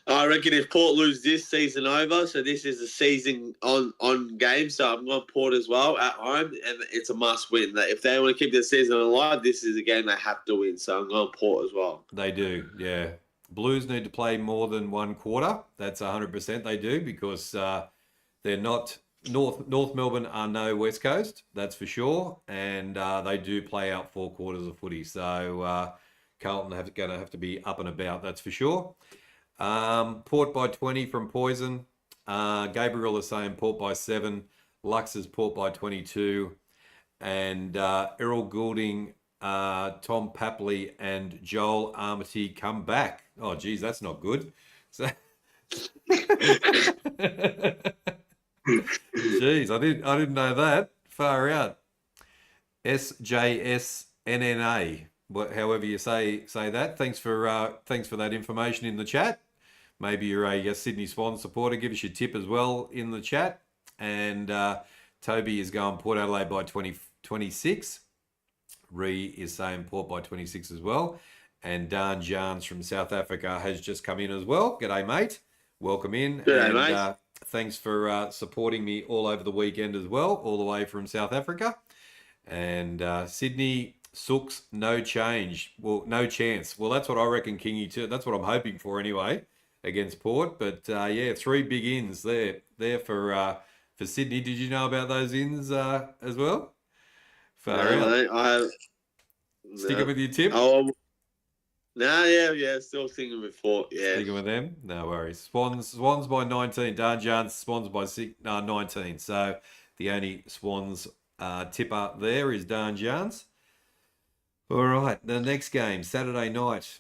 reckon if Port lose this season over, so this is a season on game, so I'm going Port as well at home, and it's a must win. If they want to keep the season alive, this is a game they have to win, so I'm going Port as well. They do, yeah. Blues need to play more than one quarter. That's 100% they do, because they're not... North Melbourne are no West Coast, that's for sure, and they do play out 4 quarters of footy, so... Carlton are going to have to be up and about, that's for sure. Port by 20 from Poison. Gabriel is saying Port by 7. Lux is Port by 22. And Errol Goulding, Tom Papley, and Joel Armity come back. Oh, geez, that's not good. So... Geez, I didn't know that. Far out. SJSNNA. However you say that. Thanks for that information in the chat. Maybe you're a Sydney Swans supporter. Give us your tip as well in the chat. And Toby is going Port Adelaide by 26. Ree is saying Port by 26 as well. And Dan Jans from South Africa has just come in as well. G'day, mate. Welcome in. G'day, mate. Thanks for supporting me all over the weekend as well, all the way from South Africa. And Sydney... Sooks, no change. Well, no chance. Well, that's what I reckon, Kingy, too. That's what I'm hoping for anyway against Port. But, yeah, 3 big ins there for Sydney. Did you know about those ins as well? Sticking with your tip? Yeah, still sticking with Port, yeah. Sticking with them? No worries. Swans by 19. Dan Jans, Swans by 19. So the only Swans tipper there is Dan Jans. All right, the next game, Saturday night.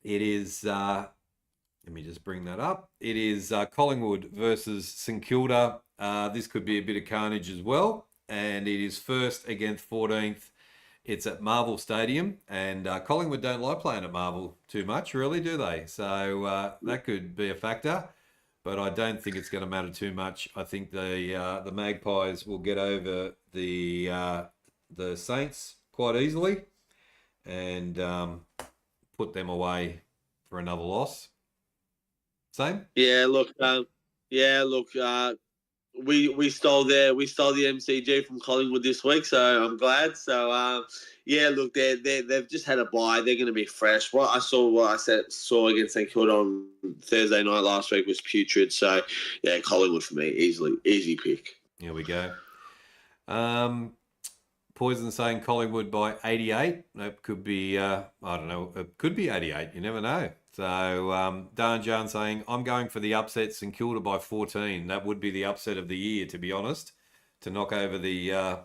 It is, let me just bring that up. It is Collingwood versus St Kilda. This could be a bit of carnage as well. And it is first against 14th. It's at Marvel Stadium. And Collingwood don't like playing at Marvel too much, really, do they? So that could be a factor. But I don't think it's going to matter too much. I think the Magpies will get over the Saints quite easily and put them away for another loss. Same? Yeah, look, we stole the MCG from Collingwood this week, so I'm glad. So yeah, look, they've just had a bye. They're going to be fresh. What I saw against St Kilda on Thursday night last week was putrid. So yeah, Collingwood for me, easy pick. Here we go. Poison saying Collingwood by 88. That could be, I don't know, it could be 88. You never know. So Darren John saying, I'm going for the upset St Kilda by 14. That would be the upset of the year, to be honest, to knock over the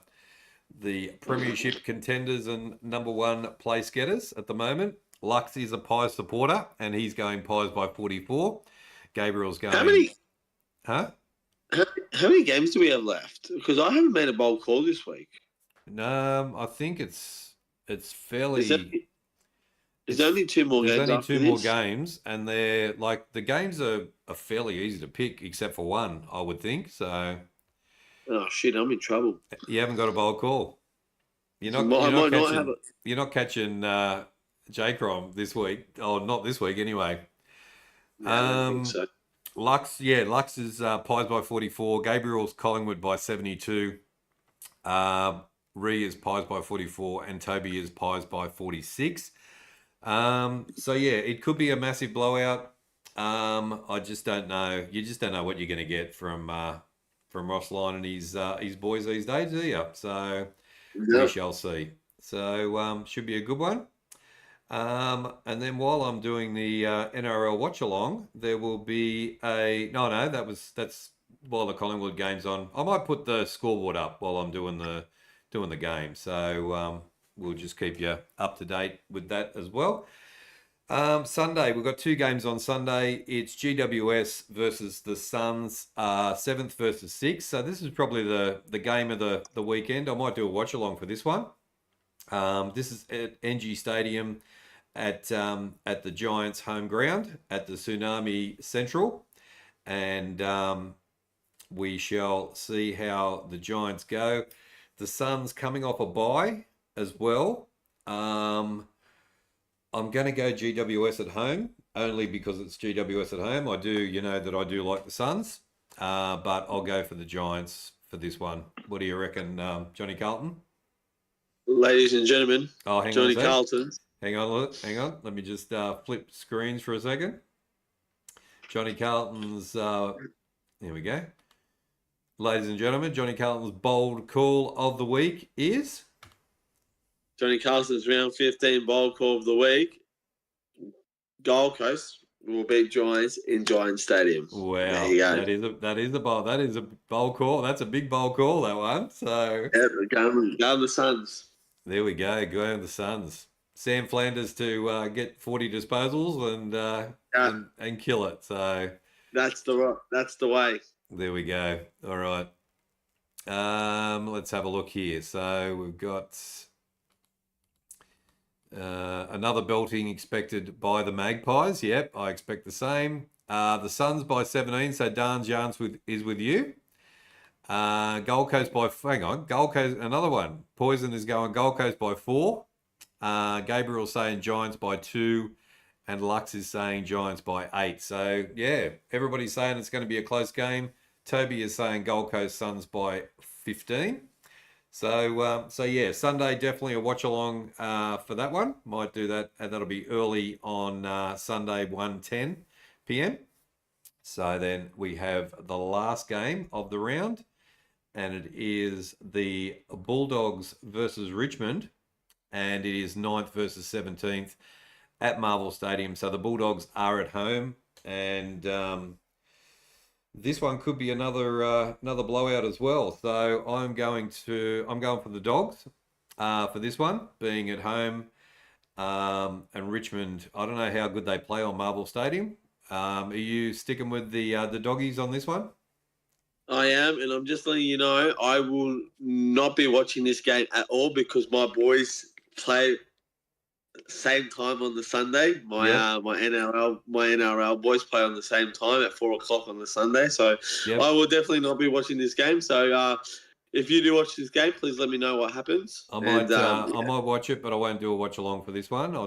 premiership contenders and number one place getters at the moment. Lux is a Pies supporter, and he's going Pies by 44. Gabriel's going... How many? Huh? How many games do we have left? Because I haven't made a bold call this week. No, I think it's fairly... There's only two more games. There's only after two more this. games, and they're like the games are fairly easy to pick, except for one, I would think. So, Oh shit, I'm in trouble. you haven't got a bold call. You're I might not catching. have it. You're not catching J-Crom this week, or not this week anyway. No, I don't think so. Lux is Pies by 44. Gabriel's Collingwood by 72. Ree is Pies by 44, and Toby is Pies by 46. So yeah, it could be a massive blowout. I just don't know. You just don't know what you're going to get from Ross Lyon and his boys these days, do you? So we shall see. So should be a good one. And then while I'm doing the NRL watch along, there will be that's while the Collingwood game's on. I might put the scoreboard up while I'm doing the game. So we'll just keep you up to date with that as well. Sunday, we've got two games on Sunday. It's GWS versus the Suns, 7th versus 6th. So this is probably the game of the weekend. I might do a watch along for this one. This is at NG Stadium at the Giants' home ground at the Tsunami Central. And we shall see how the Giants go. The Suns coming off a bye as well. I'm going to go GWS at home, only because it's GWS at home. I do like the Suns, but I'll go for the Giants for this one. What do you reckon, Johnny Carlton? Ladies and gentlemen, Johnny Carlton. Hang on. Let me just flip screens for a second. Johnny Carlton's, here we go. Ladies and gentlemen, Johnny Carlton's bold call of the week is... Johnny Carlton's round 15 bold call of the week. Gold Coast will beat Giants in Giant Stadium. Wow, there you go. That is a bold call. That's a big bold call, that one. So yeah, go the Suns. There we go. Go the Suns. Sam Flanders to get 40 disposals and kill it. So that's the way. There we go. All right. Let's have a look here. So we've got another belting expected by the Magpies. Yep, I expect the same. The Suns by 17. So Dan Jans is with you. Gold Coast by... Hang on. Gold Coast, another one. Poison is going Gold Coast by 4. Gabriel saying Giants by 2. And Lux is saying Giants by 8. So, yeah, everybody's saying it's going to be a close game. Toby is saying Gold Coast Suns by 15. So yeah, Sunday, definitely a watch-along for that one. Might do that, and that'll be early on Sunday, 1:10 p.m. So then we have the last game of the round, and it is the Bulldogs versus Richmond, and it is 9th versus 17th at Marvel Stadium. So the Bulldogs are at home, and this one could be another blowout as well. So I'm going for the Dogs for this one, being at home, and Richmond. I don't know how good they play on Marvel Stadium. Are you sticking with the Doggies on this one? I am, and I'm just letting you know I will not be watching this game at all because my boys play same time on the Sunday. My NRL boys play on the same time at 4:00 on the Sunday. So I will definitely not be watching this game. So if you do watch this game, please let me know what happens. I might watch it, but I won't do a watch along for this one. I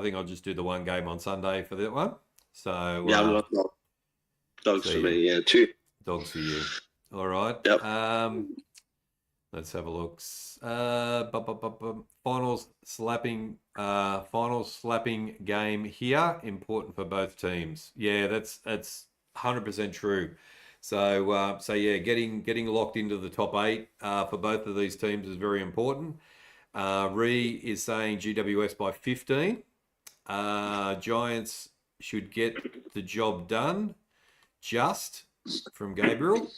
think I'll just do the one game on Sunday for that one. So Dogs for me. Yeah, 2 Dogs for you. All right. Yep. Let's have a look. Finals slapping game here. Important for both teams. Yeah, that's 100% true. So yeah, getting locked into the top 8 for both of these teams is very important. Ree is saying GWS by 15. Giants should get the job done. Just from Gabriel.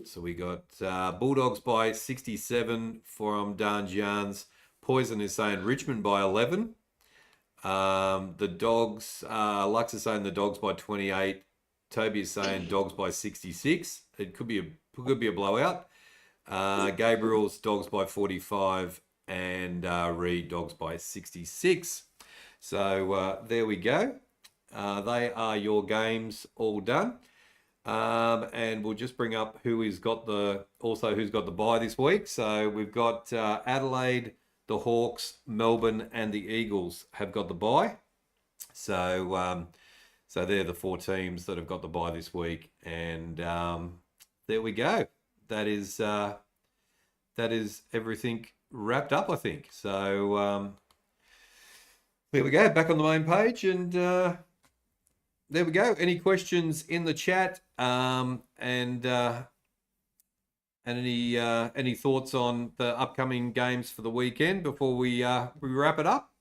So we got Bulldogs by 67 from Dan Jans. Poison is saying Richmond by 11. The Dogs, Lux is saying the Dogs by 28. Toby is saying Dogs by 66. It could be a blowout. Gabriel's Dogs by 45 and Reed Dogs by 66. So there we go. They are your games all done. And we'll just bring up who's got the bye this week. So we've got Adelaide, the Hawks, Melbourne, and the Eagles have got the bye. So they're the 4 teams that have got the bye this week. And there we go. That is everything wrapped up, I think. So there we go. Back on the main page, and there we go. Any questions in the chat? And any thoughts on the upcoming games for the weekend before we wrap it up?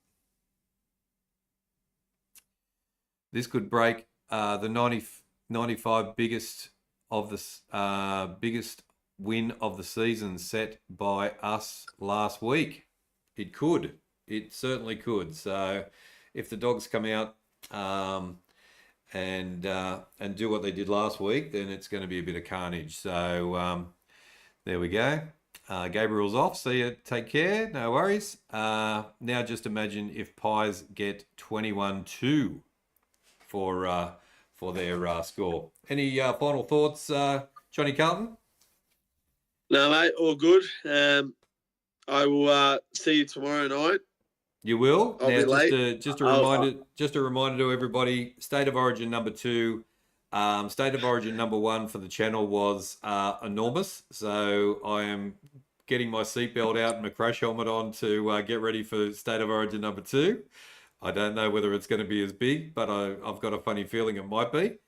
This could break the 95 biggest win of the season set by us last week. It could. It certainly could. So if the Dogs come out and do what they did last week, then it's going to be a bit of carnage. So there we go. Gabriel's off. See you. Take care. No worries. Now just imagine if Pies get 21-2 for their score. Any final thoughts, Johnny Carlton? No, mate. All good. I will see you tomorrow night. You will. I'll be late. Just a reminder to everybody. State of Origin number 2, State of Origin number 1 for the channel was enormous. So I am getting my seatbelt out and my crash helmet on to get ready for State of Origin number 2. I don't know whether it's going to be as big, but I've got a funny feeling it might be.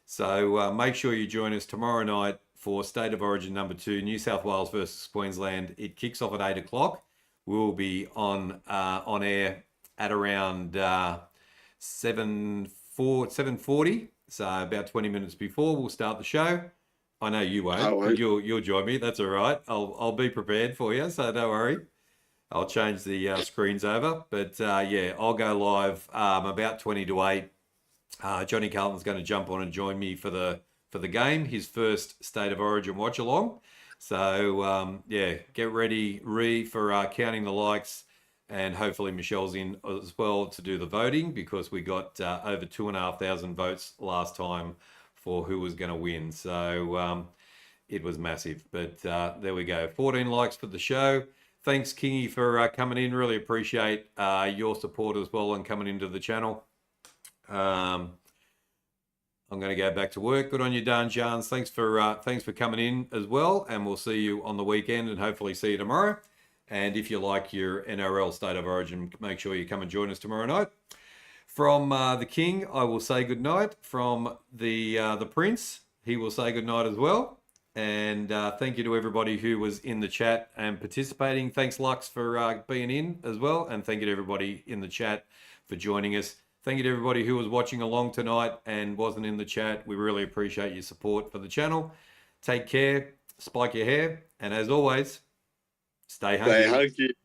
So make sure you join us tomorrow night for State of Origin number 2, New South Wales versus Queensland. It kicks off at 8 o'clock. We'll be on air at around 7:40, so about 20 minutes before we'll start the show. I know you won't. I won't. You'll join me. That's all right. I'll be prepared for you, so don't worry. I'll change the screens over, but yeah, I'll go live about 20 to 8. Johnny Carlton's going to jump on and join me for the game, his first State of Origin watch along. So yeah, get ready, for counting the likes, and hopefully Michelle's in as well to do the voting, because we got over 2,500 votes last time for who was going to win. So it was massive, but there we go. 14 likes for the show. Thanks, Kingy, for coming in. Really appreciate your support as well and coming into the channel. I'm going to go back to work. Good on you, Dan Jans. Thanks for coming in as well, and we'll see you on the weekend and hopefully see you tomorrow. And if you like your NRL State of Origin, make sure you come and join us tomorrow night. From the King, I will say good night. From the Prince, he will say good night as well. And thank you to everybody who was in the chat and participating. Thanks, Lux, for being in as well. And thank you to everybody in the chat for joining us. Thank you to everybody who was watching along tonight and wasn't in the chat. We really appreciate your support for the channel. Take care, spike your hair, and as always, stay hunky. Stay hunky.